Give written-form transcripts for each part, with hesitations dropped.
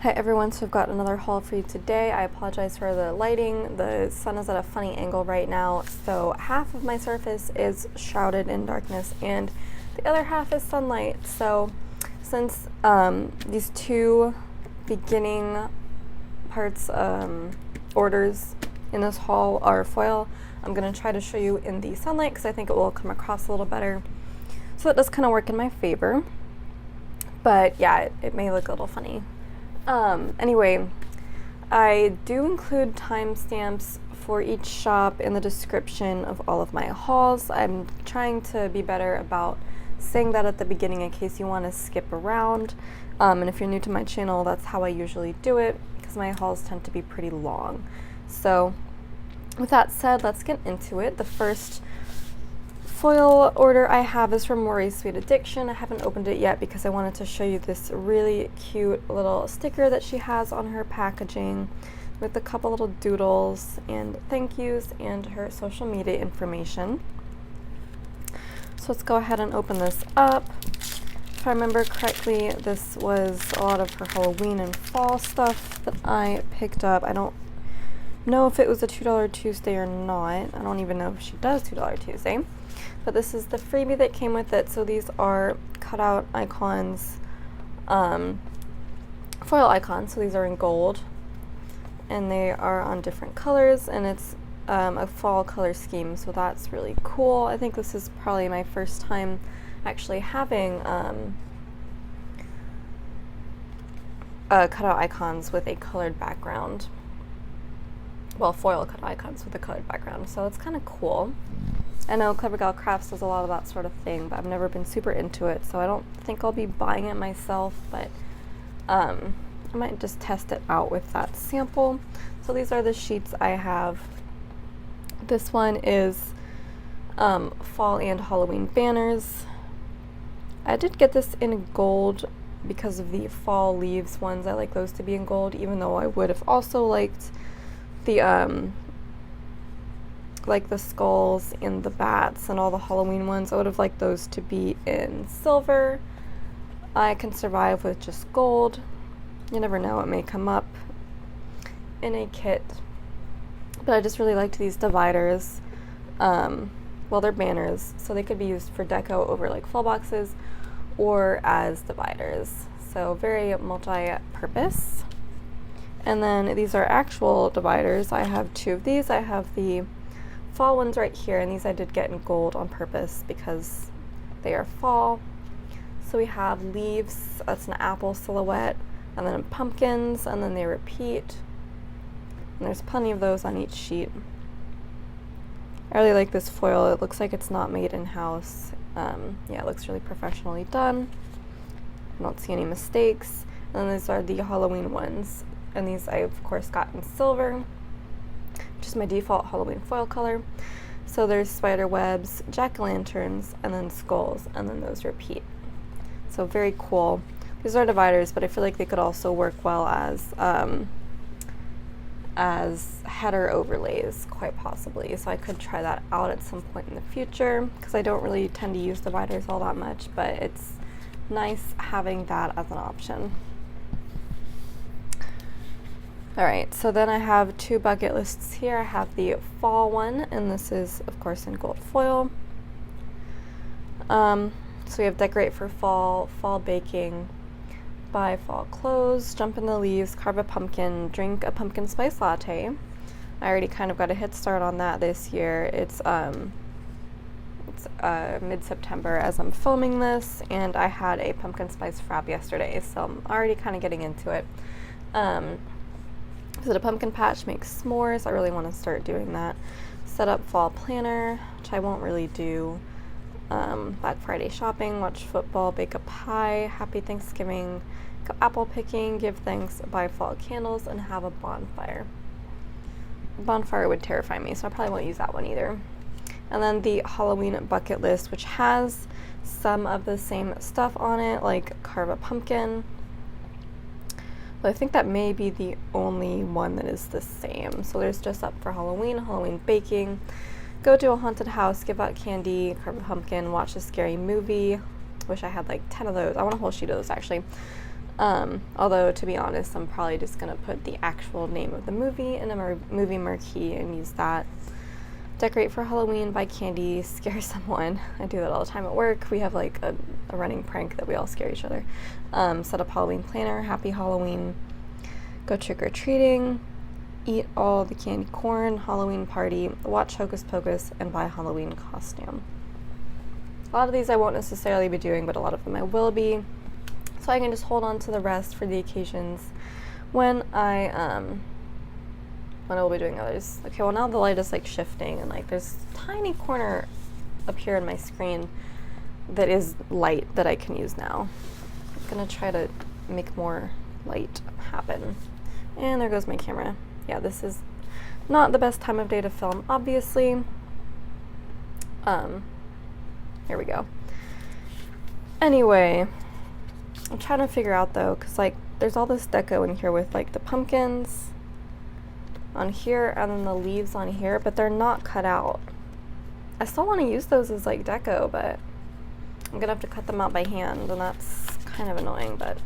Hi everyone, so I've got another haul for you today. I apologize for the lighting. The sun is at a funny angle right now, so half of my surface is shrouded in darkness and the other half is sunlight. So since these two beginning parts orders in this haul are foil, I'm going to try to show you in the sunlight because I think it will come across a little better. So it does kind of work in my favor, but yeah, it may look a little funny. Anyway, I do include timestamps for each shop in the description of all of my hauls. I'm trying to be better about saying that at the beginning in case you want to skip around. And if you're new to my channel, that's how I usually do it because my hauls tend to be pretty long. So with that said, let's get into it. The first foil order I have is from Rory's Sweet Addiction. I haven't opened it yet because I wanted to show you this really cute little sticker that she has on her packaging with a couple little doodles and thank yous and her social media information. So let's go ahead and open this up. If I remember correctly, this was a lot of her Halloween and fall stuff that I picked up. I don't know if it was a $2 Tuesday or not. I don't even know if she does $2 Tuesday. But this is the freebie that came with it. So these are cutout icons, foil icons. So these are in gold and they are on different colors, and it's a fall color scheme. So that's really cool. I think this is probably my first time actually having cutout icons with a colored background. Well, foil cutout icons with a colored background. So it's kind of cool. I know Clever Gal Crafts does a lot of that sort of thing, but I've never been super into it, so I don't think I'll be buying it myself, but I might just test it out with that sample. So these are the sheets I have. This one is fall and Halloween banners. I did get this in gold because of the fall leaves ones. I like those to be in gold, even though I would have also liked the like the skulls and the bats and all the Halloween ones. I would have liked those to be in silver. I can survive with just gold. You never know, it may come up in a kit. But I just really liked these dividers. Well, they're banners, so they could be used for deco over like full boxes or as dividers. So very multi-purpose. And then these are actual dividers. I have two of these. I have the fall ones right here, and these I did get in gold on purpose because they are fall. So we have leaves, that's an apple silhouette, and then pumpkins, and then they repeat. And there's plenty of those on each sheet. I really like this foil. It looks like it's not made in-house. Yeah, it looks really professionally done. I don't see any mistakes. And then these are the Halloween ones. And these I, of course, got in silver, which is my default Halloween foil color. So there's spider webs, jack-o'-lanterns, and then skulls, and then those repeat. So very cool. These are dividers, but I feel like they could also work well as header overlays, quite possibly. So I could try that out at some point in the future, because I don't really tend to use dividers all that much, but it's nice having that as an option. Alright, so then I have two bucket lists here. I have the fall one, and this is, of course, in gold foil. So we have decorate for fall, fall baking, buy fall clothes, jump in the leaves, carve a pumpkin, drink a pumpkin spice latte. I already kind of got a head start on that this year. It's mid-September as I'm filming this, and I had a pumpkin spice frap yesterday, so I'm already kind of getting into it. Visit a pumpkin patch, make s'mores. I really want to start doing that. Set up fall planner, which I won't really do. Black Friday shopping, watch football, bake a pie, happy Thanksgiving, go apple picking, give thanks, buy fall candles, and have a bonfire. A bonfire would terrify me, so I probably won't use that one either. And then the Halloween bucket list, which has some of the same stuff on it, like carve a pumpkin. But I think that may be the only one that is the same. So there's just up for Halloween, Halloween baking, go to a haunted house, give out candy, carve a pumpkin, watch a scary movie. Wish I had like 10 of those. I want a whole sheet of those actually. Although, to be honest, I'm probably just going to put the actual name of the movie in a movie marquee and use that. Decorate for Halloween, buy candy, scare someone. I do that all the time at work. We have like a running prank that we all scare each other. Set up Halloween planner, happy Halloween. Go trick-or-treating, eat all the candy corn, Halloween party, watch Hocus Pocus, and buy a Halloween costume. A lot of these I won't necessarily be doing, but a lot of them I will be. So I can just hold on to the rest for the occasions when I will be doing others. Okay, well now the light is like shifting and like there's a tiny corner up here in my screen that is light that I can use now. I'm gonna try to make more light happen. And there goes my camera. Yeah, this is not the best time of day to film, obviously. Here we go. Anyway, I'm trying to figure out though, because like there's all this deco in here with like the pumpkins on here and then the leaves on here, but they're not cut out. I still want to use those as like deco, but I'm gonna have to cut them out by hand, and that's kind of annoying, but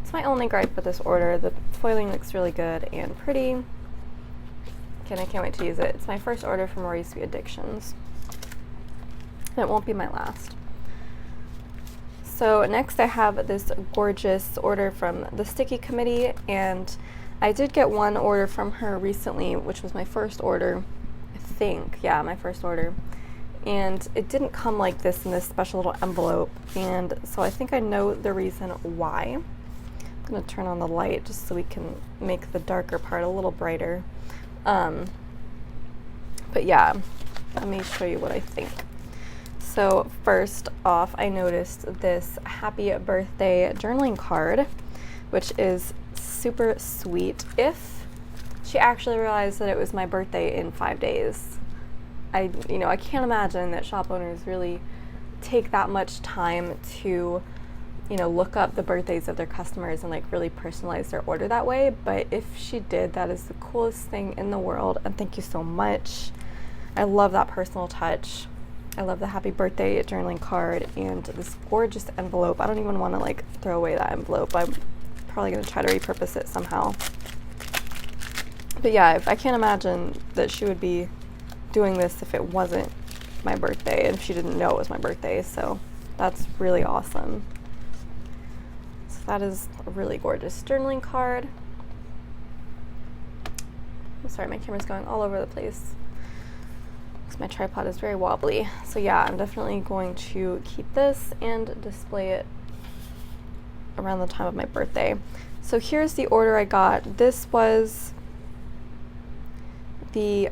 it's my only gripe with this order. The foiling looks really good and pretty. Okay, and I can't wait to use it. It's my first order from Rory's Sweet Addictions. It won't be my last. So next I have this gorgeous order from the Stickie Committee, and I did get one order from her recently, which was my first order, I think. Yeah, my first order. And it didn't come like this in this special little envelope, and so I think I know the reason why. I'm gonna turn on the light just so we can make the darker part a little brighter. But yeah, let me show you what I think. So first off, I noticed this happy birthday journaling card, which is super sweet. If she actually realized that it was my birthday in 5 days, I can't imagine that shop owners really take that much time to, look up the birthdays of their customers and like really personalize their order that way. But if she did, that is the coolest thing in the world, and thank you so much. I love that personal touch. I love the happy birthday journaling card and this gorgeous envelope. I don't even want to like throw away that envelope. I'm probably going to try to repurpose it somehow. But yeah, I can't imagine that she would be doing this if it wasn't my birthday and if she didn't know it was my birthday. So that's really awesome. So that is a really gorgeous journaling card. I'm sorry, my camera's going all over the place. My tripod is very wobbly. So yeah, I'm definitely going to keep this and display it around the time of my birthday. So here's the order I got. This was the,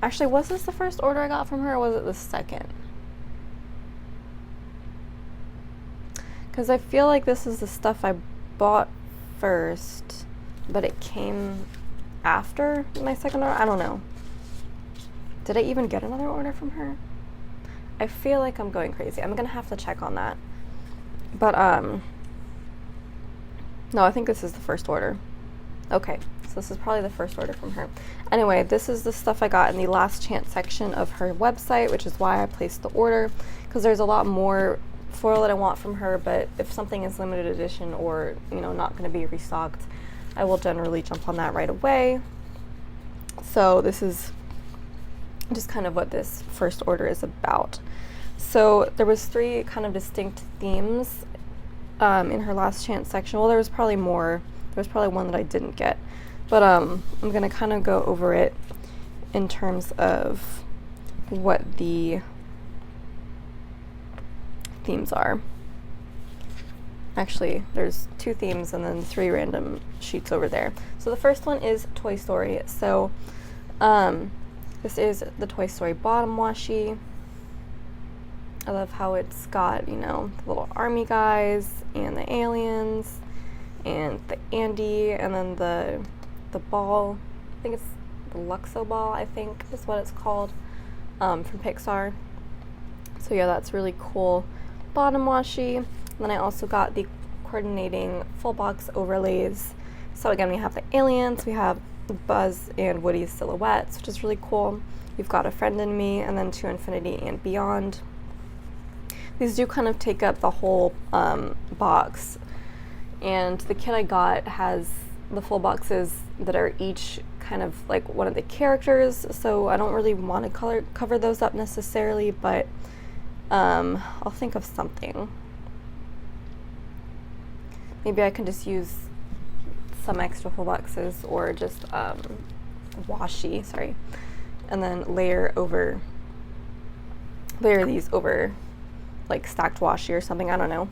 actually, was this the first order I got from her, or was it the second? Because I feel like this is the stuff I bought first, but it came after my second order. I don't know. Did I even get another order from her? I feel like I'm going crazy. I'm gonna have to check on that. But no, I think this is the first order. Okay, so this is probably the first order from her. Anyway, this is the stuff I got in the last chance section of her website, which is why I placed the order, because there's a lot more foil that I want from her, but if something is limited edition or, not gonna be restocked, I will generally jump on that right away. So this is just kind of what this first order is about. So there was 3 kind of distinct themes in her last chance section. Well, there was probably more. There was probably one that I didn't get, but I'm gonna kind of go over it in terms of what the themes are. Actually, there's 2 themes and then 3 random sheets over there. So the first one is Toy Story. So this is the Toy Story bottom washi. I love how it's got, the little army guys and the aliens and the Andy and then the ball. I think it's the Luxo ball, I think is what it's called, from Pixar. So yeah, that's really cool bottom washi. And then I also got the coordinating full box overlays. So again, we have the aliens, we have Buzz and Woody's silhouettes, which is really cool. You've got A Friend in Me, and then To Infinity and Beyond. These do kind of take up the whole box, And the kit I got has the full boxes that are each kind of like one of the characters, so I don't really want to cover those up necessarily, but I'll think of something. Maybe I can just use some extra full boxes, or just washi, sorry, and then layer these over like stacked washi or something, I don't know.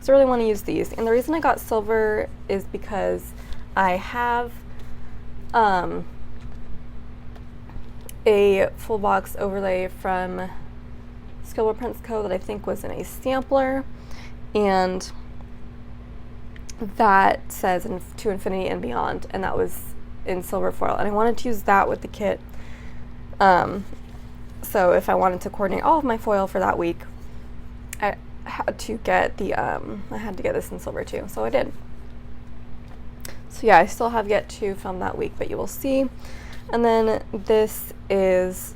So I really want to use these. And the reason I got silver is because I have a full box overlay from ScribblePrintsCo that I think was in a sampler, and that says to infinity and beyond, and that was in silver foil, and I wanted to use that with the kit. So if I wanted to coordinate all of my foil for that week, I had to get this in silver too, so I did. So yeah, I still have yet to film that week, but you will see. And then this is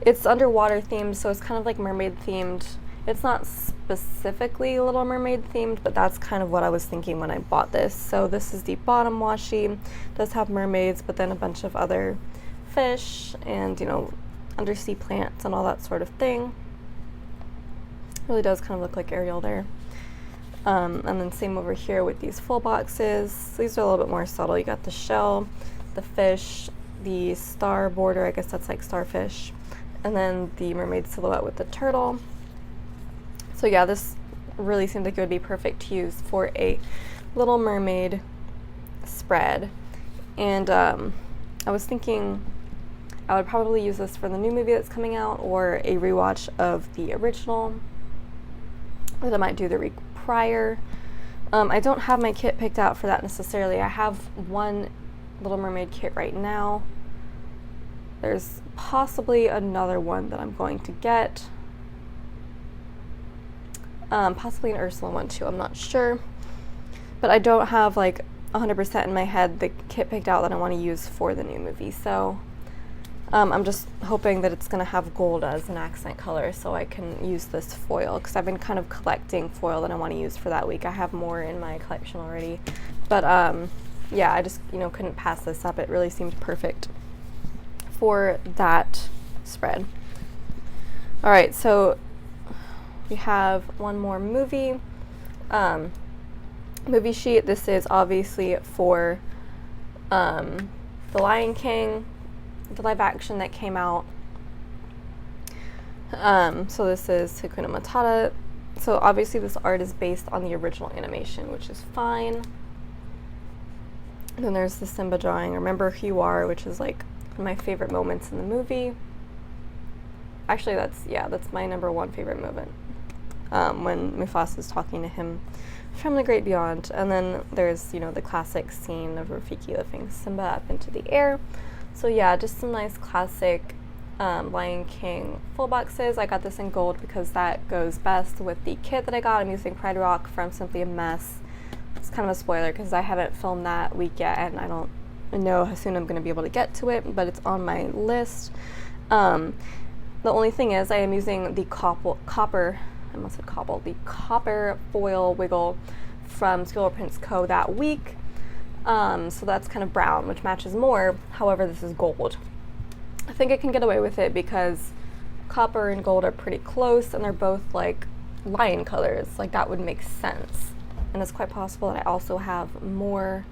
it's underwater themed, so it's kind of like mermaid themed. It's not specifically Little Mermaid themed, but that's kind of what I was thinking when I bought this. So this is the bottom washi. It does have mermaids, but then a bunch of other fish and, you know, undersea plants and all that sort of thing. Really does kind of look like Ariel there. And then same over here with these full boxes. These are a little bit more subtle. You got the shell, the fish, the star border, I guess that's like starfish, and then the mermaid silhouette with the turtle. So yeah, this really seemed like it would be perfect to use for a Little Mermaid spread. And I was thinking I would probably use this for the new movie that's coming out, or a rewatch of the original, that I might do the week prior. I don't have my kit picked out for that necessarily. I have one Little Mermaid kit right now. There's possibly another one that I'm going to get. Possibly an Ursula one too, I'm not sure. But I don't have like 100% in my head the kit picked out that I want to use for the new movie. So I'm just hoping that it's going to have gold as an accent color so I can use this foil, because I've been kind of collecting foil that I want to use for that week. I have more in my collection already. But yeah, I just, you know, couldn't pass this up. It really seemed perfect for that spread. All right, so we have one more movie sheet. This is obviously for The Lion King, the live action that came out. So this is Hakuna Matata. So obviously this art is based on the original animation, which is fine. And then there's the Simba drawing, Remember Who You Are, which is like one of my favorite moments in the movie. Actually, that's my #1 favorite moment. When Mufasa's talking to him from the great beyond. And then there's, you know, the classic scene of Rafiki lifting Simba up into the air. So yeah, just some nice classic Lion King full boxes. I got this in gold because that goes best with the kit that I got. I'm using Pride Rock from Simply a Mess. It's kind of a spoiler because I haven't filmed that week yet, and I don't know how soon I'm going to be able to get to it, but it's on my list. The only thing is I am using the copper foil wiggle from ScribblePrintsCo that week. So that's kind of brown, which matches more. However, this is gold. I think I can get away with it because copper and gold are pretty close, and they're both like lion colors. Like, that would make sense. And it's quite possible that I also have more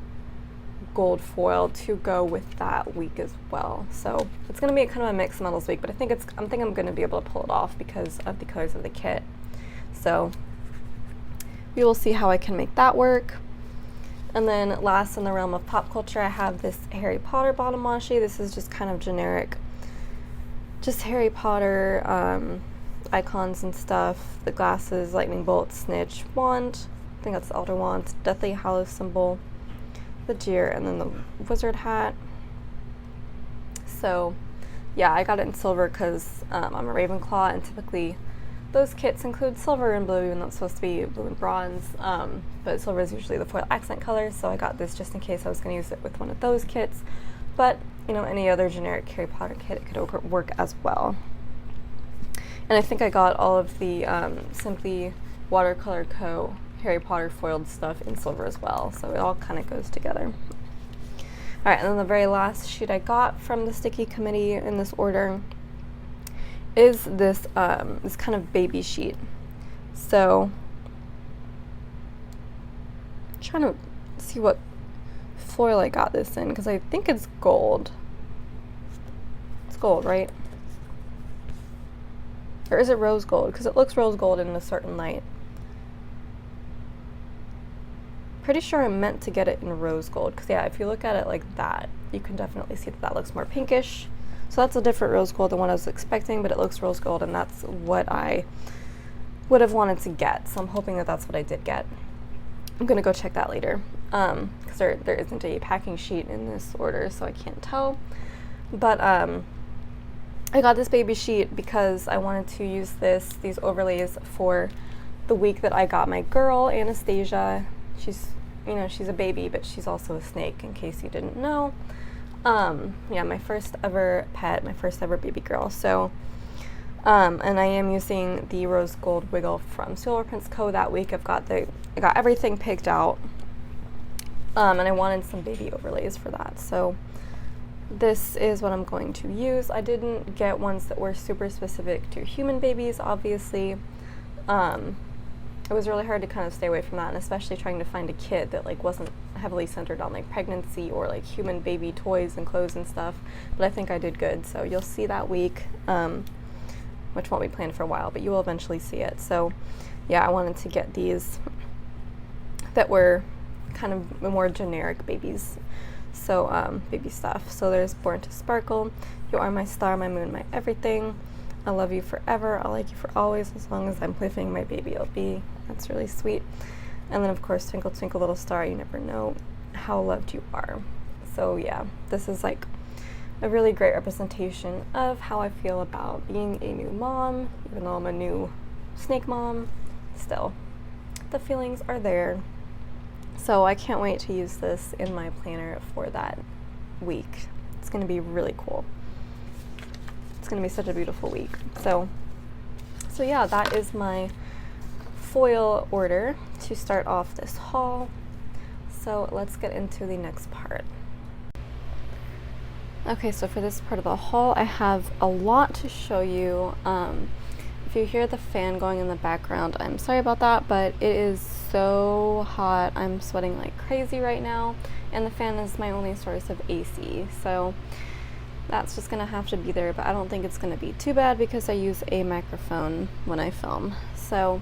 gold foil to go with that week as well. So it's going to be kind of a mixed metals week, but I think I'm going to be able to pull it off because of the colors of the kit. So we will see how I can make that work. And then last in the realm of pop culture, I have this Harry Potter bottom washi. This is just kind of generic, just Harry Potter icons and stuff. The glasses, lightning bolt, snitch, wand. I think that's the Elder Wand, Deathly Hallows symbol, the deer, and then the wizard hat. So yeah, I got it in silver because I'm a Ravenclaw, and typically those kits include silver and blue, even though it's supposed to be blue and bronze, but silver is usually the foil accent color, so I got this just in case I was going to use it with one of those kits. But, you know, any other generic Harry Potter kit, it could work as well. And I think I got all of the Simply Watercolor Co. Harry Potter foiled stuff in silver as well, so it all kind of goes together. Alright, and then the very last sheet I got from the Stickie Committee in this order is this this kind of baby sheet. So, I'm trying to see what foil I got this in, because I think it's gold. It's gold, right? Or is it rose gold? Because it looks rose gold in a certain light. Pretty sure I meant to get it in rose gold, because yeah, if you look at it like that, you can definitely see that that looks more pinkish. So that's a different rose gold than what I was expecting, but it looks rose gold, and that's what I would have wanted to get. So I'm hoping that that's what I did get. I'm gonna go check that later, because there isn't a packing sheet in this order, so I can't tell. But I got this baby sheet because I wanted to use these overlays for the week that I got my girl, Anastasia. She's, you know, she's a baby, but she's also a snake, in case you didn't know. Yeah, my first ever pet, my first ever baby girl. So, and I am using the rose gold wiggle from ScribblePrintsCo that week. I got everything picked out, and I wanted some baby overlays for that. So this is what I'm going to use. I didn't get ones that were super specific to human babies, obviously. It was really hard to kind of stay away from that, and especially trying to find a kit that like wasn't heavily centered on like pregnancy or like human baby toys and clothes and stuff. But I think I did good, so you'll see that week, which won't be planned for a while, but you will eventually see it. So yeah, I wanted to get these that were kind of more generic babies. So baby stuff. So there's Born to Sparkle, You Are My Star, My Moon, My Everything, I Love You Forever, I'll Like You For Always, As Long As I'm Living, My Baby I'll Be. That's really sweet. And then of course Twinkle Twinkle Little Star, You Never Know How Loved You Are. So yeah, this is like a really great representation of how I feel about being a new mom. Even though I'm a new snake mom, still the feelings are there. So I can't wait to use this in my planner for that week. It's going to be really cool. It's going to be such a beautiful week. So yeah, that is my foil order to start off this haul. So let's get into the next part. Okay, so for this part of the haul, I have a lot to show you. If you hear the fan going in the background, I'm sorry about that, but it is so hot. I'm sweating like crazy right now, and the fan is my only source of AC, so that's just gonna have to be there, but I don't think it's gonna be too bad because I use a microphone when I film. So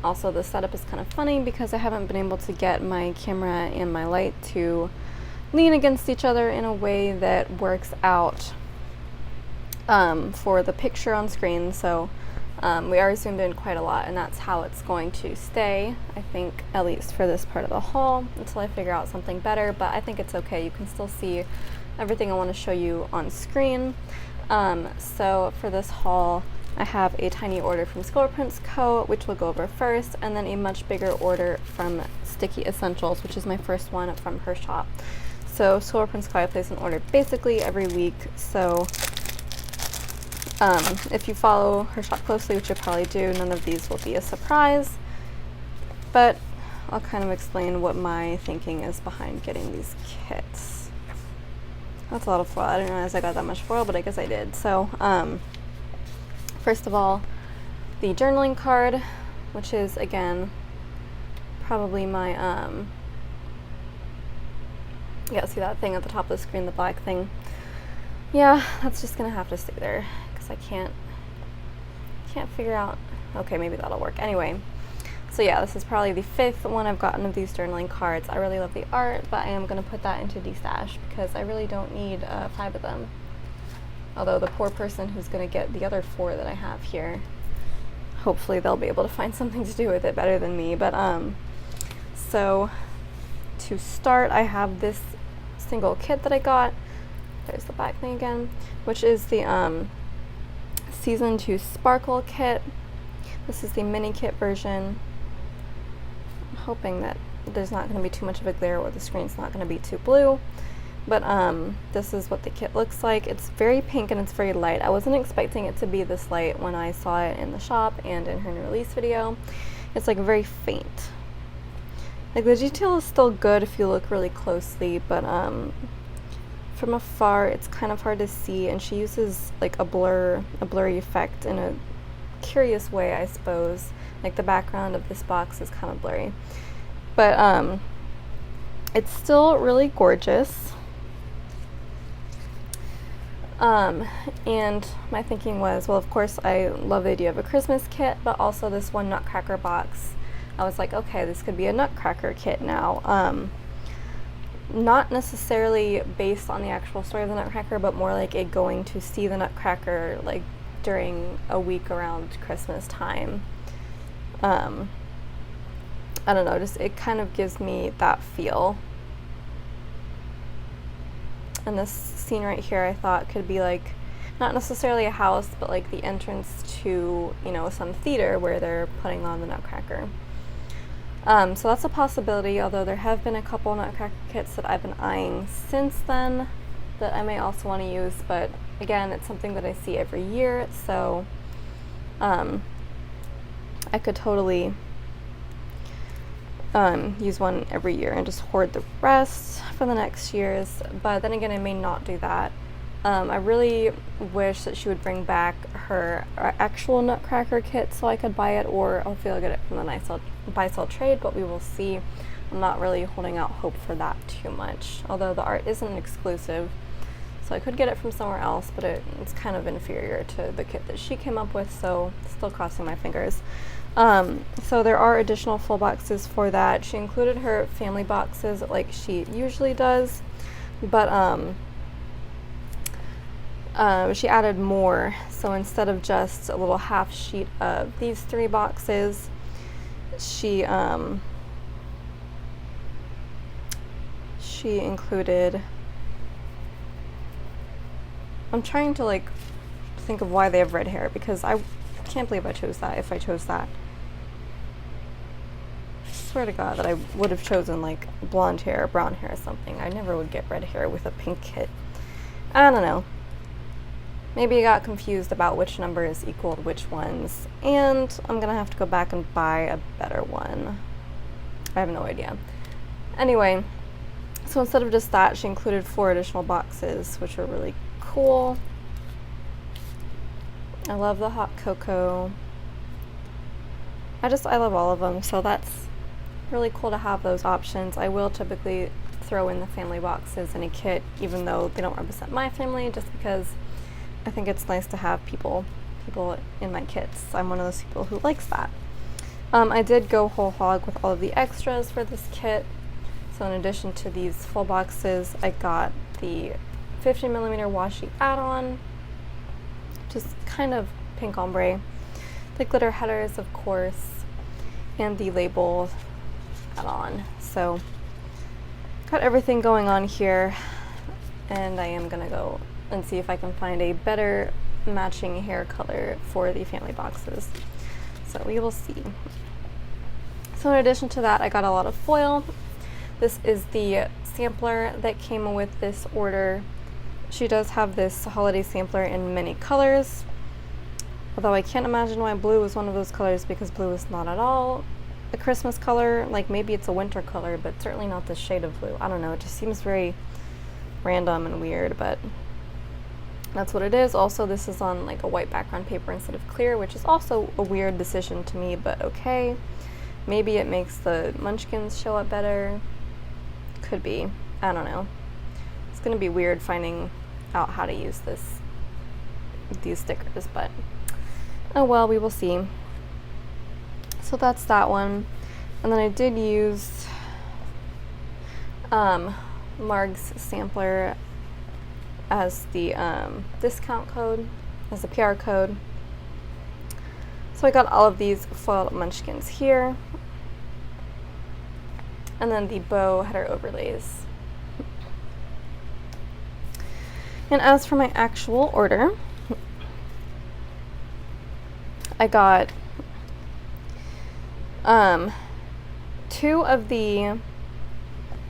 also the setup is kind of funny because I haven't been able to get my camera and my light to lean against each other in a way that works out for the picture on screen. So we are zoomed in quite a lot, and that's how it's going to stay, I think, at least for this part of the haul, until I figure out something better. But I think it's okay. You can still see everything I want to show you on screen. So for this haul, I have a tiny order from ScribblePrintsCo, which we'll go over first, and then a much bigger order from Stickie Essentials, which is my first one from her shop. So ScribblePrintsCo, I place an order basically every week. So if you follow her shop closely, which you probably do, none of these will be a surprise, but I'll kind of explain what my thinking is behind getting these kits. That's a lot of foil. I didn't realize I got that much foil, but I guess I did. So first of all, the journaling card, which is again probably my yeah, see that thing at the top of the screen, the black thing? Yeah, that's just gonna have to stay there because I can't figure out. Okay, maybe that'll work. Anyway, so yeah, this is probably the 5th one I've gotten of these journaling cards. I really love the art, but I am gonna put that into destash because I really don't need 5 of them. Although the poor person who's gonna get the other 4 that I have here, hopefully they'll be able to find something to do with it better than me. But so to start, I have this single kit that I got. There's the back thing again, which is the Season 2 Sparkle kit. This is the mini kit version. I'm hoping that there's not going to be too much of a glare or the screen's not going to be too blue. But this is what the kit looks like. It's very pink and it's very light. I wasn't expecting it to be this light when I saw it in the shop and in her new release video. It's like very faint. Like the detail is still good if you look really closely, but from afar it's kind of hard to see, and she uses like a blurry effect in a curious way, I suppose. Like the background of this box is kind of blurry, but it's still really gorgeous. And my thinking was, well, of course I love the idea of a Christmas kit, but also this one Nutcracker box. I was like, okay, this could be a Nutcracker kit now. Not necessarily based on the actual story of the Nutcracker, but more like it going to see the Nutcracker like during a week around Christmas time. I don't know, just it kind of gives me that feel. And this scene right here I thought could be like, not necessarily a house, but like the entrance to, you know, some theater where they're putting on the Nutcracker. So that's a possibility, although there have been a couple Nutcracker kits that I've been eyeing since then that I may also want to use, but again, it's something that I see every year, so I could totally use one every year and just hoard the rest for the next years. But then again, I may not do that. I really wish that she would bring back her actual Nutcracker kit so I could buy it, or hopefully I'll get it from the buy-sell trade, but we will see. I'm not really holding out hope for that too much, although the art isn't exclusive, so I could get it from somewhere else, but it's kind of inferior to the kit that she came up with, so still crossing my fingers. So there are additional full boxes for that. She included her family boxes like she usually does, but she added more. So instead of just a little half sheet of these 3 boxes, she included, I'm trying to like think of why they have red hair, because I can't believe I chose that if I chose that. I swear to God that I would have chosen like blonde hair or brown hair or something. I never would get red hair with a pink kit. I don't know. Maybe I got confused about which numbers equaled which ones, and I'm gonna have to go back and buy a better one. I have no idea. Anyway, so instead of just that, she included 4 additional boxes, which are really cool. I love the hot cocoa. I love all of them, so that's really cool to have those options. I will typically throw in the family boxes in a kit, even though they don't represent my family, just because I think it's nice to have people in my kits. I'm one of those people who likes that. I did go whole hog with all of the extras for this kit. So in addition to these full boxes, I got the 50mm washi add-on, just kind of pink ombre, the glitter headers, of course, and the label add-on. So got everything going on here, and I am gonna go and see if I can find a better matching hair color for the family boxes. So we will see. So in addition to that, I got a lot of foil. This is the sampler that came with this order. She does have this holiday sampler in many colors, although I can't imagine why blue is one of those colors, because blue is not at all a Christmas color. Like maybe it's a winter color, but certainly not this shade of blue. I don't know, it just seems very random and weird, but that's what it is. Also, this is on like a white background paper instead of clear, which is also a weird decision to me, but okay. Maybe it makes the munchkins show up better. Could be. I don't know. It's gonna be weird finding out how to use these stickers, but oh well, we will see. So that's that one. And then I did use Marg's sampler as the discount code, as a PR code. So I got all of these foiled munchkins here, and then the bow header overlays. And as for my actual order, I got 2 of the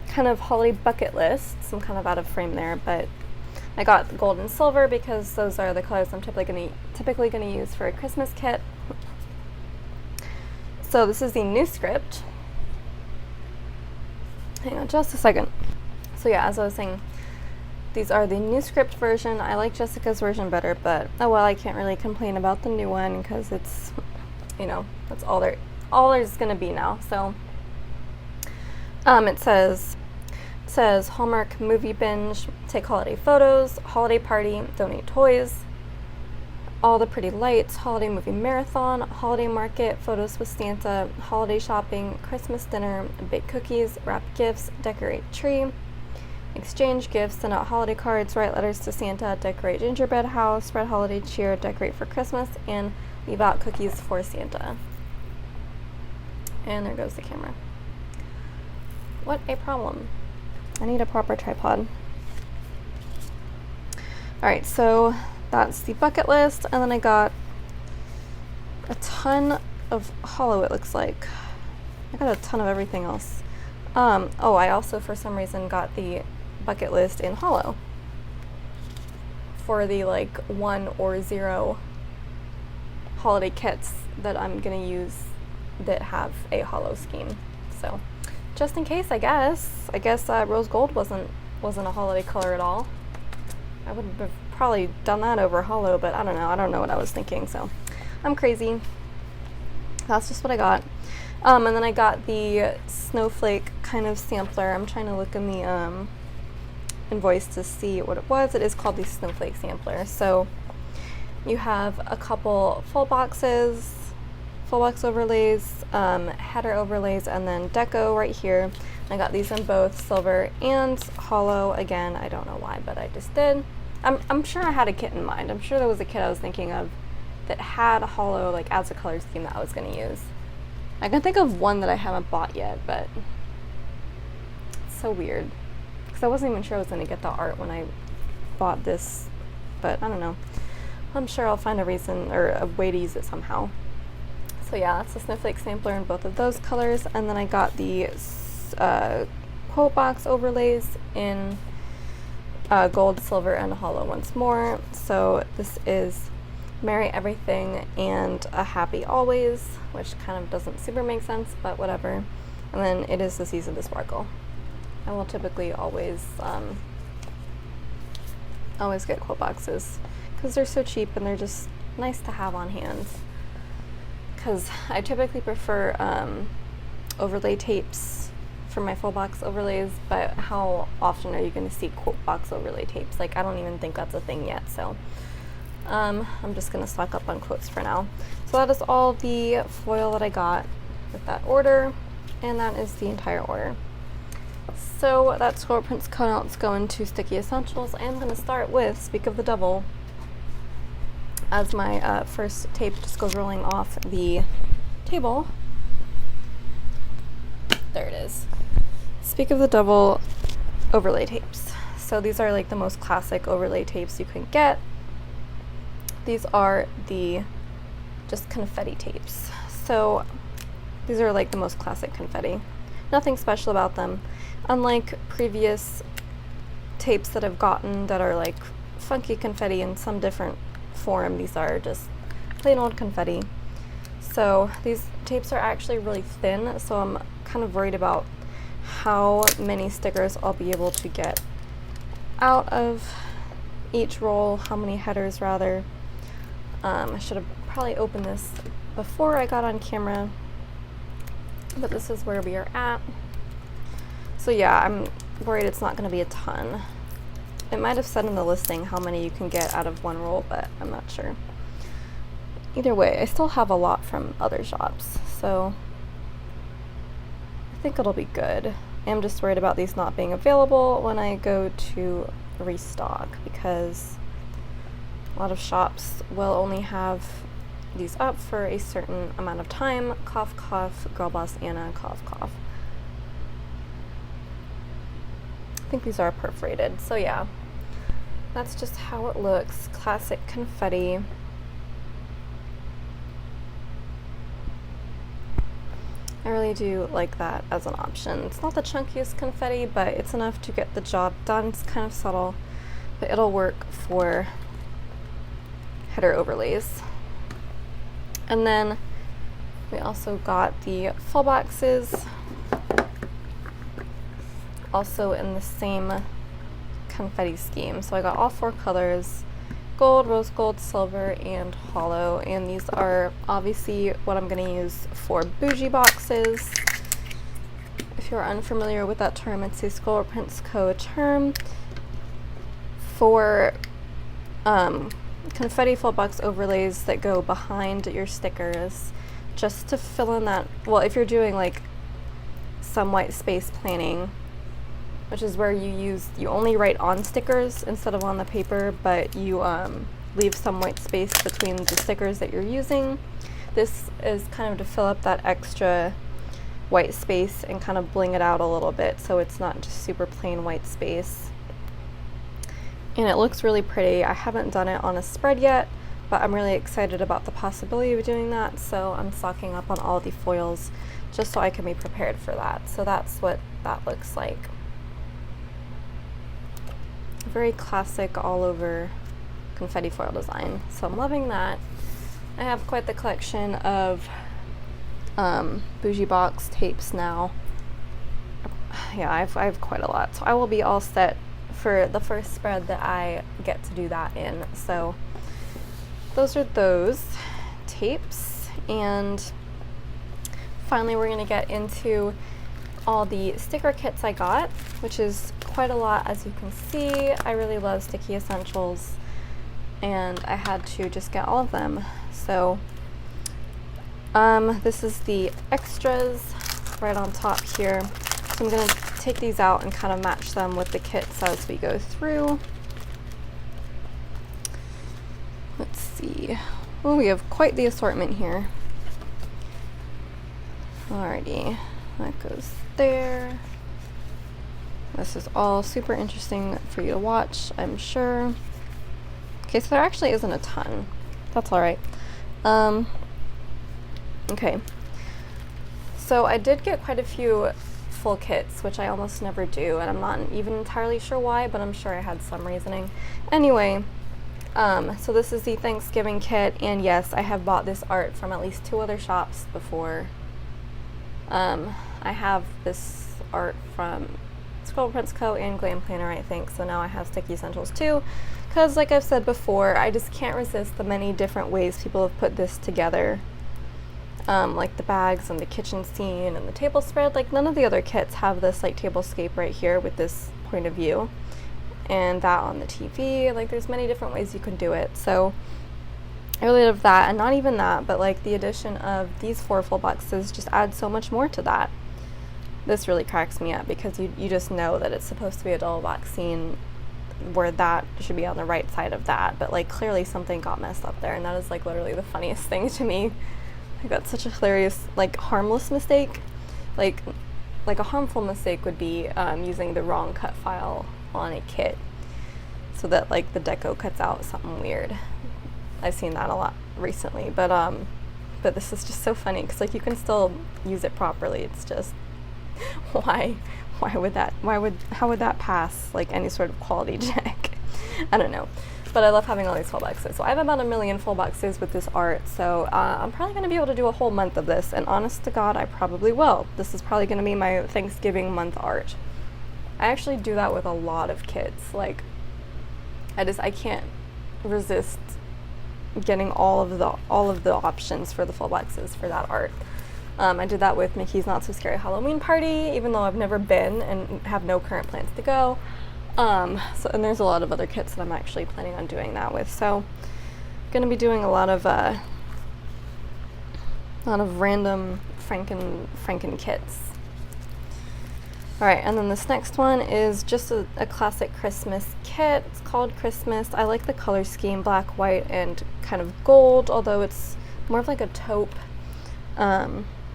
kind of holiday bucket lists. I'm kind of out of frame there, but I got the gold and silver because those are the colors I'm typically going to use for a Christmas kit. So this is the new script. Hang on just a second. So yeah, as I was saying, these are the new script version. I like Jessica's version better, but oh well, I can't really complain about the new one because it's, you know, that's all there's gonna be now. So it says Hallmark movie binge, take holiday photos, holiday party, donate toys, all the pretty lights, holiday movie marathon, holiday market, photos with Santa, holiday shopping, Christmas dinner, bake cookies, wrap gifts, decorate tree, exchange gifts, send out holiday cards, write letters to Santa, decorate gingerbread house, spread holiday cheer, decorate for Christmas, and leave out cookies for Santa. And there goes the camera. What a problem. I need a proper tripod. Alright, so that's the bucket list, and then I got a ton of holo, it looks like. I got a ton of everything else. Oh, I also for some reason got the bucket list in holo for the like 1 or 0 holiday kits that I'm gonna use that have a holo scheme. So just in case, I guess rose gold wasn't a holiday color at all. I would have probably done that over holo, but I don't know what I was thinking, so I'm crazy. That's just what I got. And then I got the snowflake kind of sampler. I'm trying to look in the invoice to see what it was. It is called the snowflake sampler. So you have a couple full box overlays, header overlays, and then deco right here. I got these in both silver and holo. Again, I don't know why, but I just did. I'm sure I had a kit in mind. I'm sure there was a kit I was thinking of that had a holo like as a color scheme that I was going to use. I can think of one that I haven't bought yet, but it's so weird because I wasn't even sure I was going to get the art when I bought this, but I don't know. I'm sure I'll find a reason or a way to use it somehow. So yeah, that's the snowflake sampler in both of those colors, and then I got the quote box overlays in gold, silver, and holo once more. So this is Merry Everything and a Happy Always, which kind of doesn't super make sense, but whatever. And then it is the Season to Sparkle. I will typically always get quote boxes because they're so cheap and they're just nice to have on hand. Because I typically prefer overlay tapes for my full box overlays, but how often are you going to see quote box overlay tapes? Like, I don't even think that's a thing yet, so I'm just going to stock up on quotes for now. So that is all the foil that I got with that order, and that is the entire order. So that's ScribblePrintsCo. Now let's go into Sticky Essentials. I'm going to start with Speak of the Devil as my first tape just goes rolling off the table. There it is. Speak of the Devil overlay tapes. So these are like the most classic overlay tapes you can get. These are the just confetti tapes. So these are like the most classic confetti. Nothing special about them. Unlike previous tapes that I've gotten that are like funky confetti in some different form, these are just plain old confetti. So these tapes are actually really thin, so I'm kind of worried about how many stickers I'll be able to get out of each roll, how many headers rather. I should have probably opened this before I got on camera, but this is where we are at. So yeah, I'm worried it's not going to be a ton. It might have said in the listing how many you can get out of one roll, but I'm not sure. Either way, I still have a lot from other shops, so I think it'll be good. I'm just worried about these not being available when I go to restock, because a lot of shops will only have these up for a certain amount of time. Cough, cough, Girl Boss Anna, cough, cough. I think these are perforated, so yeah. That's just how it looks. Classic confetti. I really do like that as an option. It's not the chunkiest confetti, but it's enough to get the job done. It's kind of subtle, but it'll work for header overlays. And then We also got the full boxes, also in the same confetti scheme. So I got all 4 colors: gold, rose gold, silver, and hollow. And these are obviously what I'm going to use for bougie boxes. If you're unfamiliar with that term, it's a ScribblePrintsCo term for confetti full box overlays that go behind your stickers, just to fill in that, well, if you're doing like some white space planning, which is where you only write on stickers instead of on the paper, but you leave some white space between the stickers that you're using. This is kind of to fill up that extra white space and kind of bling it out a little bit, so it's not just super plain white space. And it looks really pretty. I haven't done it on a spread yet, but I'm really excited about the possibility of doing that, so I'm stocking up on all the foils just so I can be prepared for that. So that's what that looks like. Very classic all over confetti foil design, so I'm loving that. I have quite the collection of bougie box tapes now. Yeah, I have quite a lot, so I will be all set for the first spread that I get to do that in. So those are those tapes, and finally we're going to get into all the sticker kits I got, which is quite a lot, as you can see. I really love Sticky Essentials, and I had to just get all of them. So this is the extras right on top here. So I'm going to take these out and kind of match them with the kits as we go through. Let's see. Oh, we have quite the assortment here. Alrighty, that goes there. This is all super interesting for you to watch, I'm sure. Okay, so there actually isn't a ton. That's alright. Okay. So I did get quite a few full kits, which I almost never do, and I'm not even entirely sure why, but I'm sure I had some reasoning. Anyway, so this is the Thanksgiving kit, and yes, I have bought this art from at least 2 other shops before. I have this art from ScribblePrintsCo and Glam Planner, I think, so now I have Sticky Essentials too, because like I've said before, I just can't resist the many different ways people have put this together. Like the bags and the kitchen scene and the table spread. Like, none of the other kits have this like tablescape right here with this point of view, and that on the TV. Like, there's many different ways you can do it, so I really love that. And not even that, but like the addition of these 4 full boxes just adds so much more to that. This really cracks me up, because you just know that it's supposed to be a double box scene where that should be on the right side of that, but like clearly something got messed up there, and that is like literally the funniest thing to me. I got such a hilarious, like, harmless mistake. Like a harmful mistake would be using the wrong cut file on a kit, so that like the deco cuts out something weird. I've seen that a lot recently, but this is just so funny, because like you can still use it properly. It's just how would that pass like any sort of quality check? I don't know. But I love having all these full boxes. So I have about 1 million full boxes with this art, so I'm probably going to be able to do a whole month of this, and honest to God, I probably will. This is probably going to be my Thanksgiving month art. I actually do that with a lot of kits. Like, I can't resist getting all of the options for the full boxes for that art. I did that with Mickey's Not So Scary Halloween Party, even though I've never been and have no current plans to go. And there's a lot of other kits that I'm actually planning on doing that with. So I'm going to be doing a lot of random Franken kits. Alright, and then this next one is just a classic Christmas kit. It's called Christmas. I like the color scheme, black, white, and kind of gold, although it's more of like a taupe.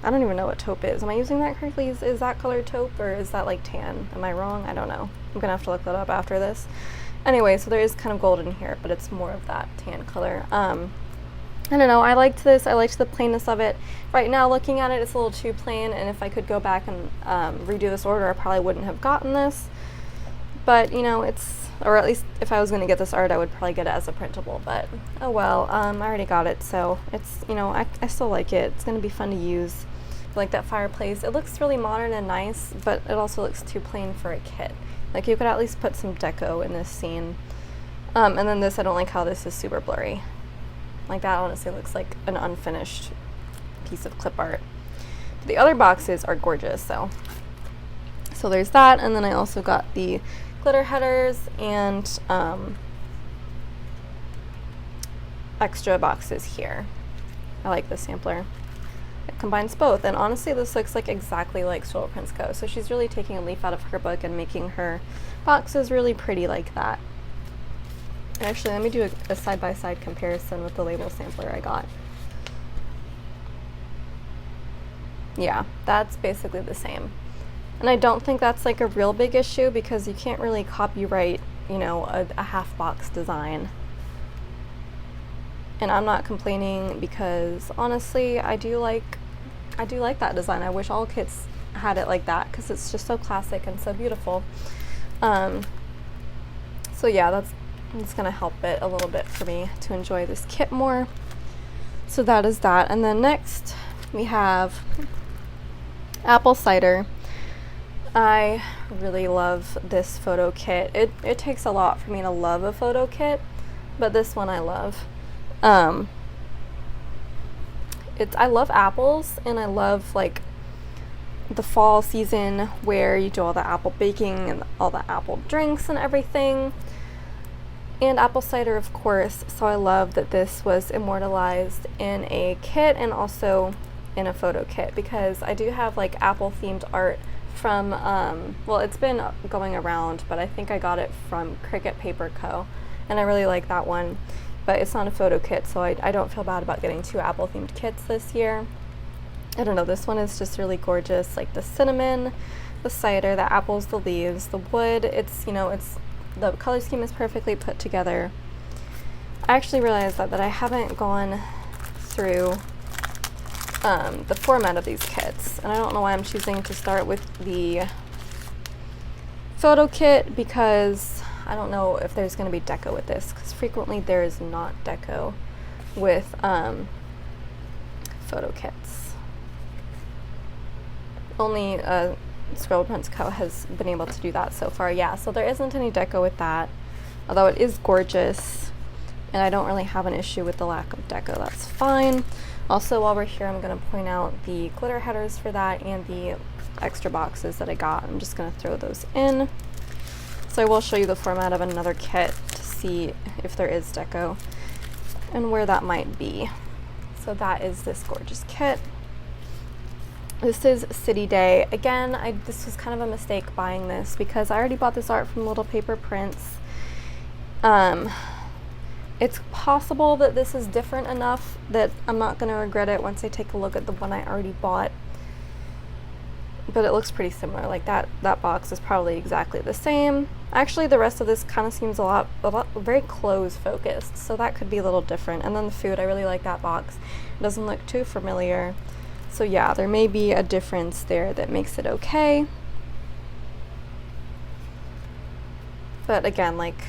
I don't even know what taupe is. Am I using that correctly? Is that color taupe, or is that like tan? Am I wrong? I don't know. I'm gonna have to look that up after this. Anyway, so there is kind of gold in here, but it's more of that tan color. I don't know, I liked this. I liked the plainness of it. Right now, looking at it, it's a little too plain, and if I could go back and redo this order, I probably wouldn't have gotten this. But, you know, it's, or at least if I was going to get this art, I would probably get it as a printable, but oh well. I already got it, so it's, you know, I still like it. It's going to be fun to use. Like that fireplace, it looks really modern and nice, but it also looks too plain for a kit. Like you could at least put some deco in this scene. And then this, I don't like how this is super blurry. Like that honestly looks like an unfinished piece of clip art. The other boxes are gorgeous, so there's that, and then I also got the glitter headers and extra boxes here. I like this sampler. It combines both, and honestly this looks like exactly like ScribblePrintsCo. So she's really taking a leaf out of her book and making her boxes really pretty like that. And actually, let me do a side-by-side comparison with the label sampler I got. Yeah, that's basically the same. And I don't think that's like a real big issue because you can't really copyright, you know, a half box design. And I'm not complaining because honestly, I do like that design. I wish all kits had it like that because it's just so classic and so beautiful. So yeah, that's gonna help it a little bit for me to enjoy this kit more. So that is that. And then next we have apple cider. I really love this photo kit. It takes a lot for me to love a photo kit, but this one I love. I love apples, and I love like the fall season where you do all the apple baking and all the apple drinks and everything. And apple cider, of course, so I love that this was immortalized in a kit and also in a photo kit because I do have like apple themed art from, well, it's been going around, but I think I got it from Cricut Paper Co. and I really like that one, but it's not a photo kit, so I don't feel bad about getting 2 apple themed kits this year. I don't know, this one is just really gorgeous, like the cinnamon, the cider, the apples, the leaves, the wood. It's, you know, it's, the color scheme is perfectly put together. I actually realized that I haven't gone through the format of these kits, and I don't know why I'm choosing to start with the photo kit because I don't know if there's going to be deco with this, because frequently there is not deco with photo kits. Only ScribblePrintsCo has been able to do that so far. Yeah, so there isn't any deco with that, although it is gorgeous, and I don't really have an issue with the lack of deco. That's fine. Also, while we're here, I'm going to point out the glitter headers for that and the extra boxes that I got. I'm just going to throw those in. So I will show you the format of another kit to see if there is deco and where that might be. So that is this gorgeous kit. This is City Day. Again, this was kind of a mistake buying this because I already bought this art from Little Paper Prints. It's possible that this is different enough that I'm not going to regret it once I take a look at the one I already bought. But it looks pretty similar. Like that box is probably exactly the same. Actually, the rest of this kind of seems a lot very clothes focused, so that could be a little different. And then the food, I really like that box. It doesn't look too familiar. So yeah, there may be a difference there that makes it okay. But again, like,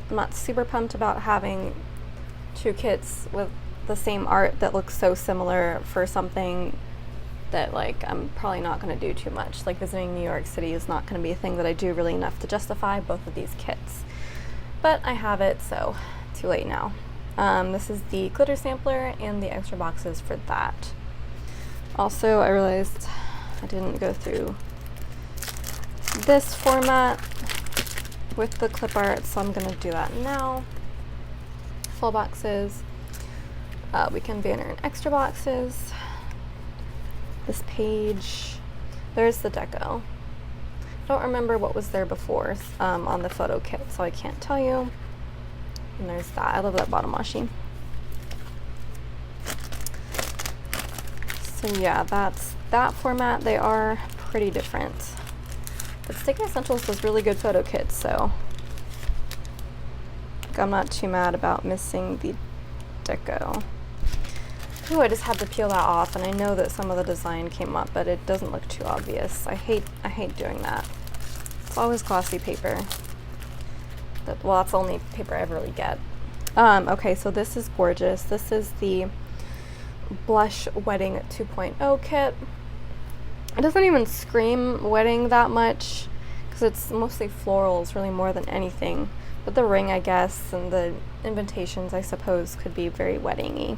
I'm not super pumped about having 2 kits with the same art that looks so similar for something that, like, I'm probably not going to do too much. Like, visiting New York City is not going to be a thing that I do really enough to justify both of these kits. But I have it, so too late now. This is the glitter sampler and the extra boxes for that. Also, I realized I didn't go through this format with the clip art, so I'm going to do that now. Full boxes, weekend banner and extra boxes. This page, there's the deco. I don't remember what was there before on the photo kit, so I can't tell you. And there's that. I love that bottom washi. So yeah, that's that format. They are pretty different. But Sticky Essentials was really good photo kits, so I'm not too mad about missing the deco. Ooh, I just had to peel that off, and I know that some of the design came up, but it doesn't look too obvious. I hate doing that. It's always glossy paper. Well, that's the only paper I ever really get. Okay, so this is gorgeous. This is the Blush Wedding 2.0 kit. It doesn't even scream wedding that much because it's mostly florals, really, more than anything. But the ring, I guess, and the invitations, I suppose, could be very wedding-y.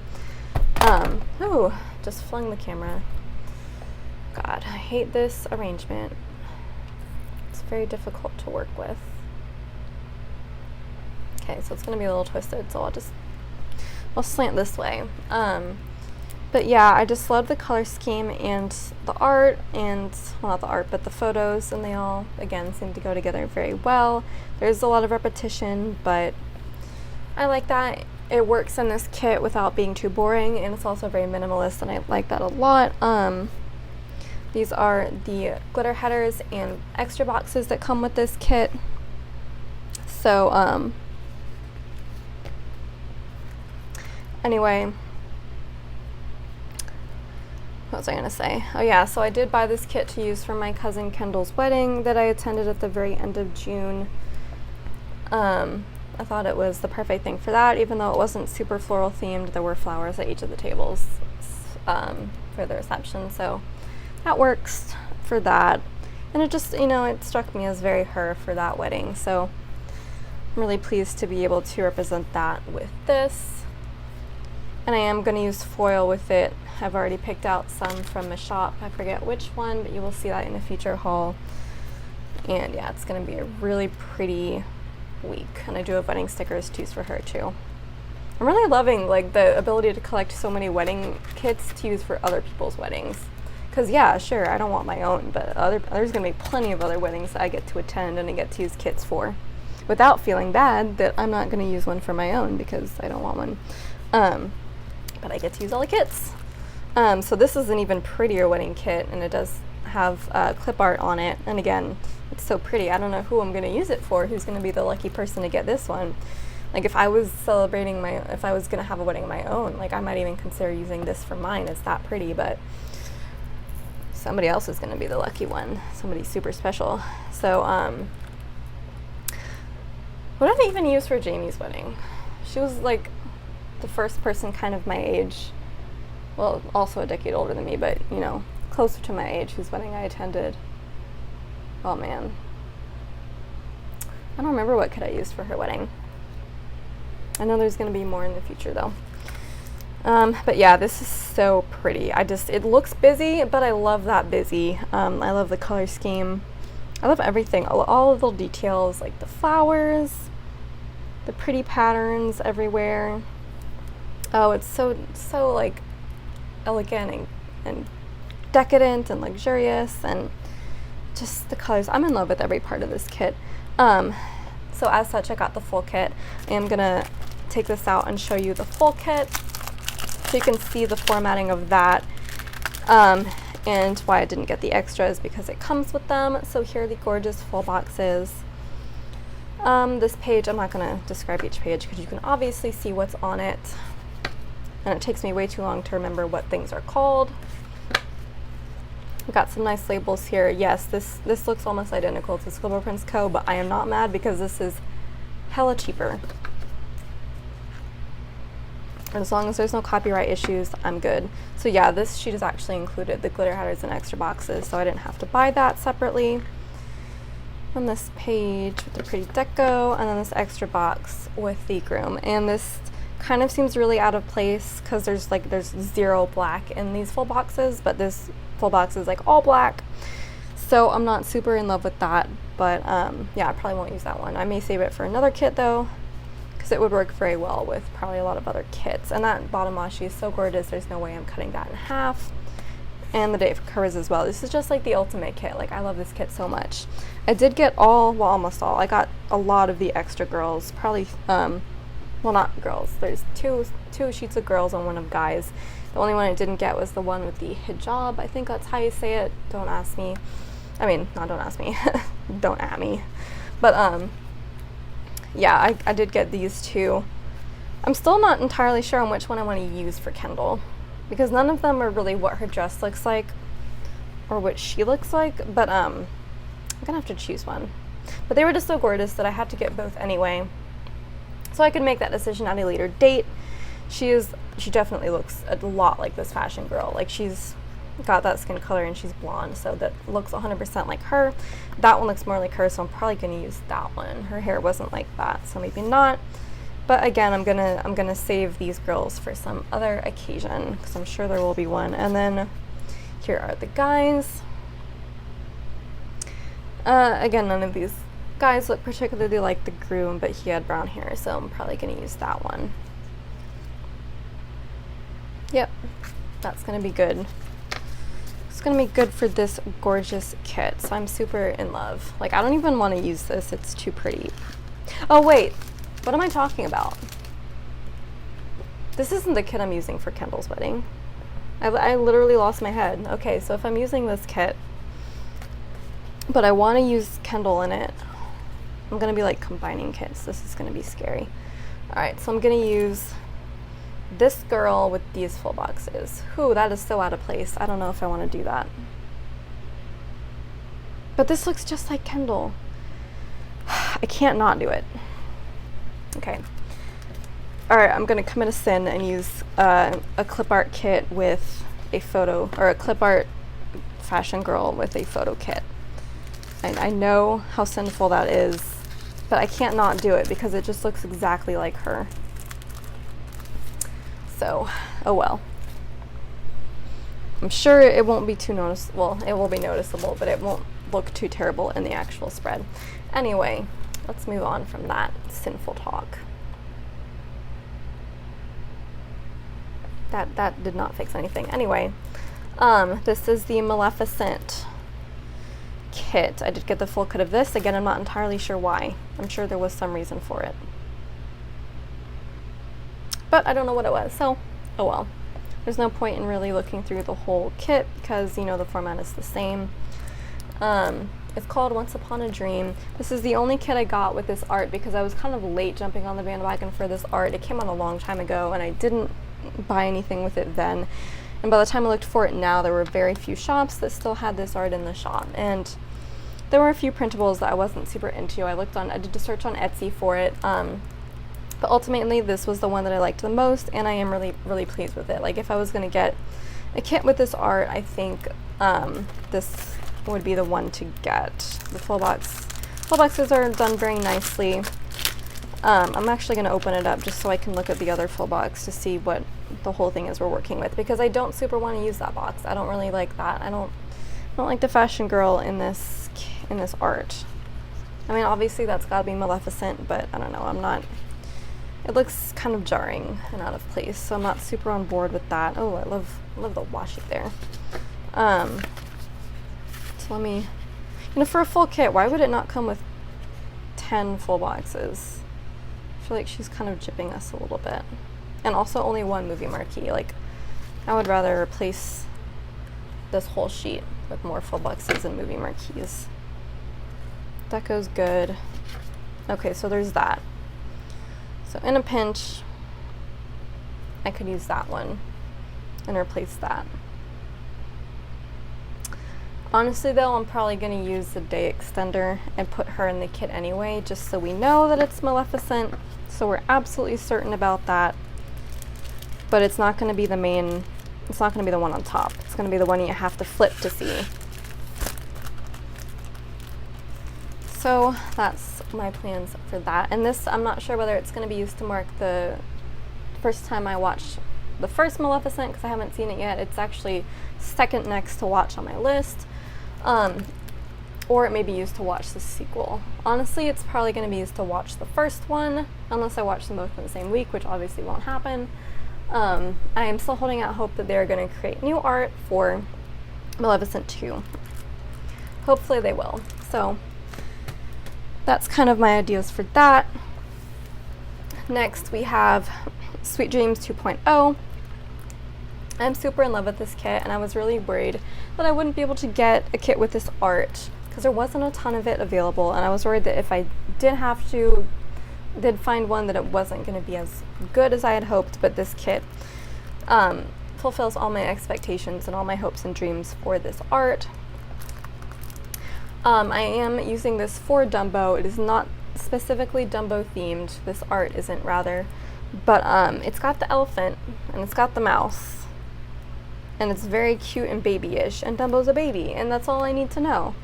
Oh, just flung the camera. God, I hate this arrangement. It's very difficult to work with. Okay, so it's going to be a little twisted, so I'll slant this way. But yeah, I just love the color scheme and the art, and, well, not the art, but the photos, and they all, again, seem to go together very well. There's a lot of repetition, but I like that. It works in this kit without being too boring, and it's also very minimalist, and I like that a lot. These are the glitter headers and extra boxes that come with this kit. So, anyway, what was I going to say? Oh yeah, so I did buy this kit to use for my cousin Kendall's wedding that I attended at the very end of June. I thought it was the perfect thing for that, even though it wasn't super floral themed. There were flowers at each of the tables for the reception, so that works for that. And it just, you know, it struck me as very her for that wedding, so I'm really pleased to be able to represent that with this. And I am going to use foil with it. I've already picked out some from a shop. I forget which one, but you will see that in a future haul. And yeah, it's going to be a really pretty week. And I do have wedding stickers to use for her too. I'm really loving like the ability to collect so many wedding kits to use for other people's weddings. Because yeah, sure, I don't want my own, but there's going to be plenty of other weddings that I get to attend and I get to use kits for, without feeling bad that I'm not going to use one for my own because I don't want one. But I get to use all the kits. So this is an even prettier wedding kit, and it does have clip art on it. And again, it's so pretty. I don't know who I'm going to use it for, who's going to be the lucky person to get this one. Like if I was if I was going to have a wedding of my own, like I might even consider using this for mine. It's that pretty, but somebody else is going to be the lucky one. Somebody super special. So, what did I even use for Jamie's wedding? She was like the first person kind of my age, well, also a decade older than me, but you know, closer to my age, whose wedding I attended. Oh man, I don't remember what kit I used for her wedding. I know there's going to be more in the future though. But yeah, this is so pretty. It looks busy, but I love that busy. I love the color scheme. I love everything, all of the little details, like the flowers, the pretty patterns everywhere. Oh, it's so like elegant and decadent and luxurious, and just the colors. I'm in love with every part of this kit. So as such, I got the full kit. I am gonna take this out and show you the full kit so you can see the formatting of that, and why I didn't get the extras, because it comes with them. So here are the gorgeous full boxes. This page, I'm not gonna describe each page because you can obviously see what's on it. And it takes me way too long to remember what things are called. We've got some nice labels here. Yes, this looks almost identical to ScribblePrintsCo, but I am not mad because this is hella cheaper. And as long as there's no copyright issues, I'm good. So yeah, this sheet has actually included the glitter headers and extra boxes, so I didn't have to buy that separately. On this page with the pretty deco, and then this extra box with the groom. And this kind of seems really out of place because there's zero black in these full boxes, but this full box is like all black, so I'm not super in love with that. But yeah, I probably won't use that one. I may save it for another kit though, because it would work very well with probably a lot of other kits. And that bottom washi is so gorgeous, there's no way I'm cutting that in half. And the day covers as well. This is just like the ultimate kit. Like I love this kit so much. I did get almost all. I got a lot of the extra girls, probably well, not girls. There's two sheets of girls and one of guys. The only one I didn't get was the one with the hijab. I think that's how you say it. Don't ask me. I mean, not don't ask me. Don't at me. But yeah, I did get these two. I'm still not entirely sure on which one I want to use for Kendall, because none of them are really what her dress looks like or what she looks like. But I'm gonna have to choose one. But they were just so gorgeous that I had to get both anyway, so I could make that decision at a later date. She definitely looks a lot like this fashion girl. Like, she's got that skin color and she's blonde, so that looks 100% like her. That one looks more like her, so I'm probably gonna use that one. Her hair wasn't like that, so maybe not. But again, I'm gonna save these girls for some other occasion, because I'm sure there will be one. And then here are the guys. Again, none of these guys look particularly like the groom, but he had brown hair, so I'm probably gonna use that one. Yep, that's gonna be good. It's gonna be good for this gorgeous kit, so I'm super in love. Like, I don't even want to use this, it's too pretty. Oh wait, what am I talking about? This isn't the kit I'm using for Kendall's wedding. I literally lost my head. Okay, so if I'm using this kit, but I want to use Kendall in it, I'm gonna be like combining kits. This is gonna be scary. Alright, so I'm gonna use this girl with these full boxes. Whew, that is so out of place. I don't know if I want to do that. But this looks just like Kendall. I can't not do it. Okay. Alright, I'm gonna commit a sin and use a clip art kit with a photo, or a clip art fashion girl with a photo kit. And I know how sinful that is, but I can't not do it because it just looks exactly like her. So, oh well. I'm sure it won't be too noticeable. Well, it will be noticeable, but it won't look too terrible in the actual spread. Anyway, let's move on from that sinful talk. That did not fix anything. Anyway, this is the Maleficent kit. I did get the full kit of this. Again, I'm not entirely sure why. I'm sure there was some reason for it, but I don't know what it was, so oh well. There's no point in really looking through the whole kit because, you know, the format is the same. It's called Once Upon a Dream. This is the only kit I got with this art because I was kind of late jumping on the bandwagon for this art. It came out a long time ago and I didn't buy anything with it then. And by the time I looked for it now, there were very few shops that still had this art in the shop. And there were a few printables that I wasn't super into. I did a search on Etsy for it. But ultimately, this was the one that I liked the most, and I am really, really pleased with it. Like, if I was going to get a kit with this art, I think this would be the one to get. The full boxes are done very nicely. I'm actually going to open it up just so I can look at the other full box to see what the whole thing is we're working with, because I don't super want to use that box. I don't really like that. I don't like the fashion girl in this art. I mean, obviously that's got to be Maleficent, but I don't know. It looks kind of jarring and out of place, so I'm not super on board with that. Oh, I love the washi there. So let me, for a full kit, why would it not come with 10 full boxes? I feel like she's kind of gypping us a little bit. And also only one movie marquee. Like, I would rather replace this whole sheet with more full boxes and movie marquees. That goes good. Okay, so there's that. So in a pinch, I could use that one and replace that. Honestly though, I'm probably going to use the day extender and put her in the kit anyway, just so we know that it's Maleficent, so we're absolutely certain about that. But it's not going to be the main, it's not going to be the one on top. It's going to be the one you have to flip to see. So that's my plans for that. And this, I'm not sure whether it's going to be used to mark the first time I watch the first Maleficent, because I haven't seen it yet. It's actually second next to watch on my list. Or it may be used to watch the sequel. Honestly, it's probably going to be used to watch the first one, unless I watch them both in the same week, which obviously won't happen. I am still holding out hope that they're going to create new art for Maleficent 2. Hopefully they will. So that's kind of my ideas for that. Next we have Sweet Dreams 2.0. I'm super in love with this kit, and I was really worried that I wouldn't be able to get a kit with this art because there wasn't a ton of it available, and I was worried that if I did find one, that it wasn't going to be as good as I had hoped. But this kit fulfills all my expectations and all my hopes and dreams for this art. I am using this for Dumbo. It is not specifically Dumbo themed. This art isn't, rather. But it's got the elephant and it's got the mouse. And it's very cute and babyish. And Dumbo's a baby. And that's all I need to know.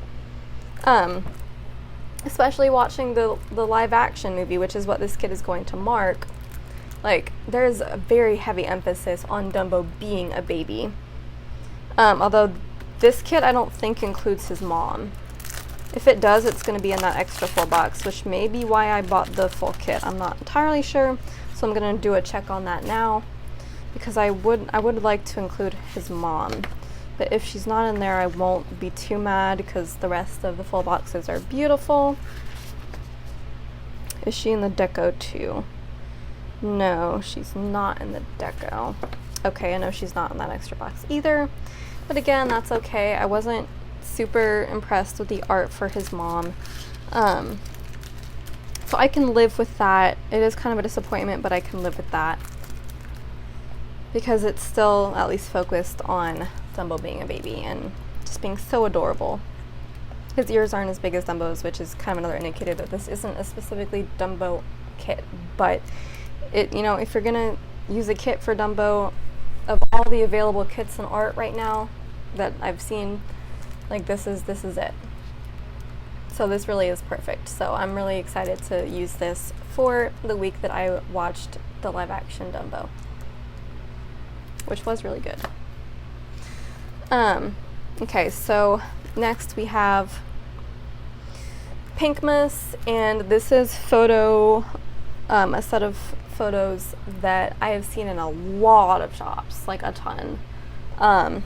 Especially watching the live action movie, which is what this kit is going to mark. Like, there's a very heavy emphasis on Dumbo being a baby. Although this kit I don't think includes his mom. If it does, it's going to be in that extra full box, which may be why I bought the full kit. I'm not entirely sure, so I'm going to do a check on that now, because I would like to include his mom. But if she's not in there, I won't be too mad, because the rest of the full boxes are beautiful. Is she in the deco too? No, she's not in the deco. Okay, I know she's not in that extra box either. But again, that's okay. I wasn't super impressed with the art for his mom. So I can live with that. It is kind of a disappointment, but I can live with that, because it's still at least focused on Dumbo being a baby and just being so adorable. His ears aren't as big as Dumbo's, which is kind of another indicator that this isn't a specifically Dumbo kit. But it, you know, if you're gonna use a kit for Dumbo, of all the available kits and art right now that I've seen, like, this is it. So this really is perfect. So I'm really excited to use this for the week that I watched the live action Dumbo, which was really good. Okay, so next we have Pinkmas, and this is a set of photos that I have seen in a lot of shops, like a ton. And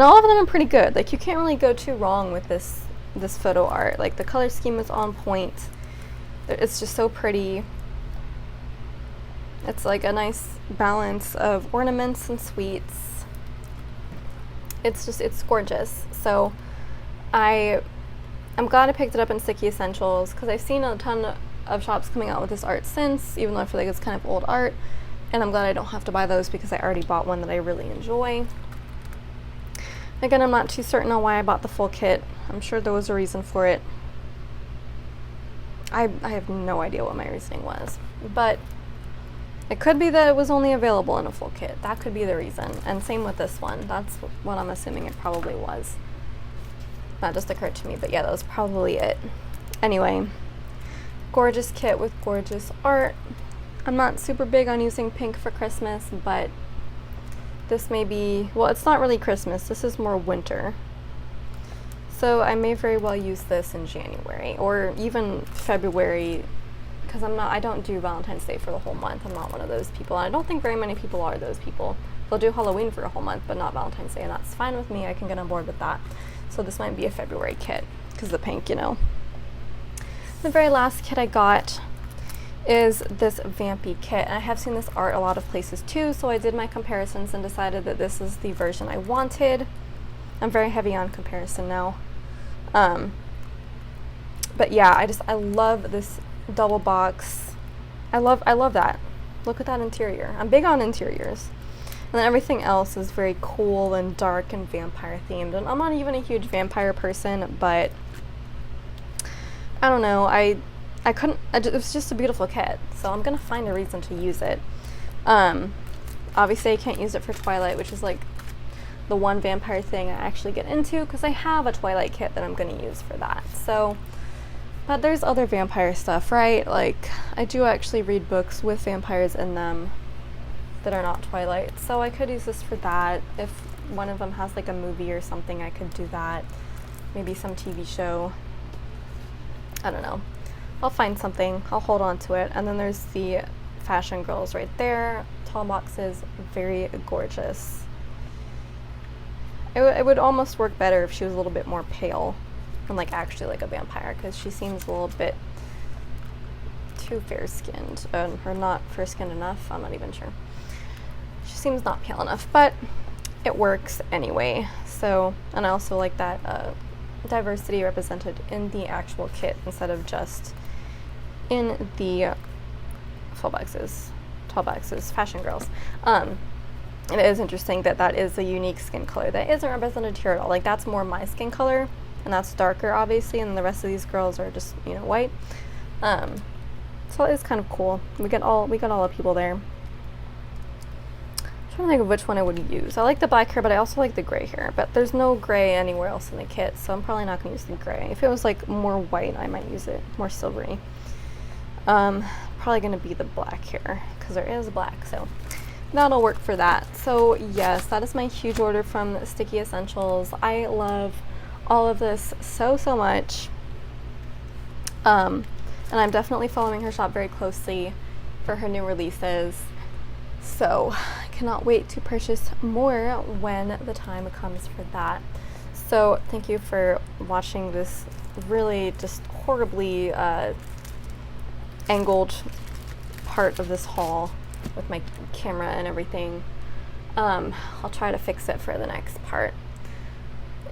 all of them are pretty good. Like, you can't really go too wrong with this photo art. Like, the color scheme is on point. It's just so pretty. It's like a nice balance of ornaments and sweets. It's gorgeous. So I'm glad I picked it up in Stickie Essentials, because I've seen a ton of shops coming out with this art since, even though I feel like it's kind of old art. And I'm glad I don't have to buy those, because I already bought one that I really enjoy. Again, I'm not too certain on why I bought the full kit. I'm sure there was a reason for it. I have no idea what my reasoning was. But it could be that it was only available in a full kit. That could be the reason. And same with this one. That's what I'm assuming it probably was. That just occurred to me, but yeah, that was probably it. Anyway, gorgeous kit with gorgeous art. I'm not super big on using pink for Christmas, but this may be, well, it's not really Christmas. This is more winter. So I may very well use this in January or even February, because I don't do Valentine's Day for the whole month. I'm not one of those people. And I don't think very many people are those people. They'll do Halloween for a whole month, but not Valentine's Day, and that's fine with me. I can get on board with that. So this might be a February kit, because the pink, you know. The very last kit I got is this Vampy kit, and I have seen this art a lot of places too, so I did my comparisons and decided that this is the version I wanted. I'm very heavy on comparison now. But yeah, I love this double box. I love that. Look at that interior. I'm big on interiors. And then everything else is very cool and dark and vampire themed. And I'm not even a huge vampire person, but I don't know. It was just a beautiful kit, so I'm gonna find a reason to use it. Obviously I can't use it for Twilight, which is like the one vampire thing I actually get into, because I have a Twilight kit that I'm gonna use for that. So, but there's other vampire stuff, right? Like, I do actually read books with vampires in them that are not Twilight, so I could use this for that. If one of them has like a movie or something, I could do that. Maybe some TV show. I don't know. I'll find something. I'll hold on to it. And then there's the Fashion Girls right there. Tall boxes, very gorgeous. It would almost work better if she was a little bit more pale and like actually like a vampire, because she seems a little bit too fair-skinned, or not fair-skinned enough. I'm not even sure. She seems not pale enough, but it works anyway. So, and I also like that diversity represented in the actual kit instead of just in the tall boxes, Fashion Girls. It is interesting that that is a unique skin color that isn't represented here at all. Like, that's more my skin color and that's darker obviously, and the rest of these girls are just, you know, white. So it's kind of cool. We got all the people there. I'm trying to think of which one I would use. I like the black hair, but I also like the gray hair, but there's no gray anywhere else in the kit, so I'm probably not going to use the gray. If it was like more white, I might use it, more silvery. Probably going to be the black hair, because there is black, so that'll work for that. So yes, that is my huge order from Sticky Essentials. I love all of this so much. And I'm definitely following her shop very closely for her new releases. So I cannot wait to purchase more when the time comes for that. So thank you for watching this really just horribly angled part of this haul with my camera and everything. I'll try to fix it for the next part.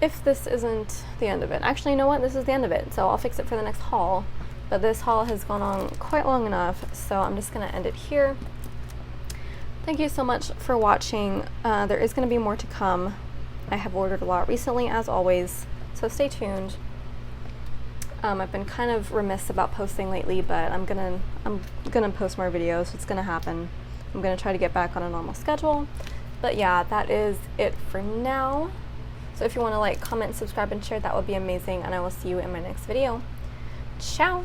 If this isn't the end of it. Actually, you know what? This is the end of it, so I'll fix it for the next haul. But this haul has gone on quite long enough, so I'm just going to end it here. Thank you so much for watching. There is going to be more to come. I have ordered a lot recently, as always, so stay tuned. I've been kind of remiss about posting lately, but I'm gonna post more videos. It's gonna happen. I'm gonna try to get back on a normal schedule. But yeah, that is it for now. So if you want to like, comment, subscribe, and share, that would be amazing, and I will see you in my next video. Ciao!